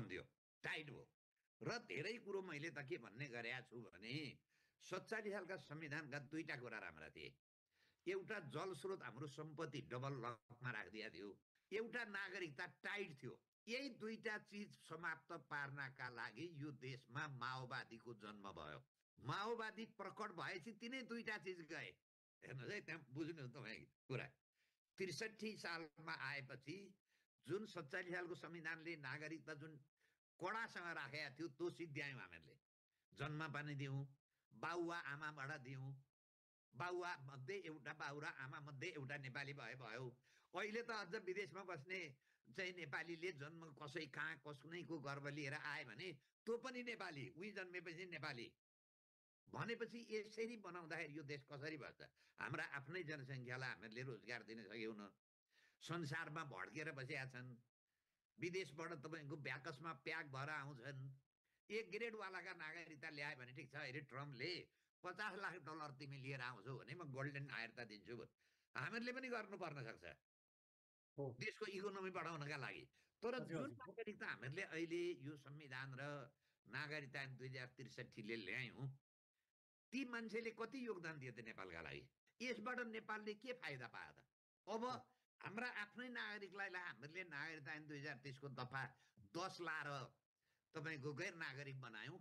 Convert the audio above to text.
बन्दियो, tight भयो। र धेरै कुरो मैले त के भन्ने गरेका छु भने 47 सालका संविधानका दुईटा कुरा राम्रा थिए। एउटा जलस्रोत हाम्रो सम्पत्ति डबल लकमा राखिदिएको थियो, एउटा नागरिकता टाइट थियो। यही दुईटा चिज समाप्त पार्नका लागि यो देशमा माओवादीको जन्म भयो। माओवादी प्रकट भएपछि तिनै दुईटा चिज गए। हेर्नुहोस् है, त्यहाँ बुझ्नुहोस् तपाईँ कुरा। 63 सालमा आएपछि जुन 47 सालको संविधानले नागरिकता जुन कडासँग राखेका थियो त्यो सिद्ध्यायौँ हामीहरूले। जन्म पनि दियौँ, बाउवा आमाबाट दियौँ, बाउवा मध्ये एउटा बाउ र आमा मध्ये एउटा नेपाली भयो। अहिले त अझ विदेशमा बस्ने चाहिँ नेपालीले जन्म कसै कहाँ कसैको गर्भ लिएर आए भने त्यो पनि नेपाली, उही जन्मेपछि नेपाली भनेपछि यसरी बनाउँदाखेरि यो देश कसरी बस्छ? हाम्रा आफ्नै जनसङ्ख्यालाई हामीहरूले रोजगार दिन सकेनौँ, संसारमा भड्केर बसेका छन्, विदेशबाट तपाईँको ब्याकसमा प्याक भएर आउँछन्। एक ग्रेडवालाका नागरिकता ल्यायो भने ठिक छ, अरे ट्रम्पले $50 लाख तिमी लिएर आउँछौ भने म गोल्डन नागरिकता दिन्छु। हामीहरूले पनि गर्नुपर्न सक्छ देशको इकोनोमी बढाउनका लागि। तर जुन नागरिकता हामीहरूले अहिले यो संविधान र नागरिकता 2063ले ल्यायौँ, ती मान्छेले कति योगदान दिए त नेपालका लागि? यसबाट नेपालले के फाइदा पायो त? अब हाम्रा आफ्नै नागरिकलाई हामीहरूले नागरिकता 2023 को दफा 10 लाएर तपाईँको गैर नागरिक बनायौँ।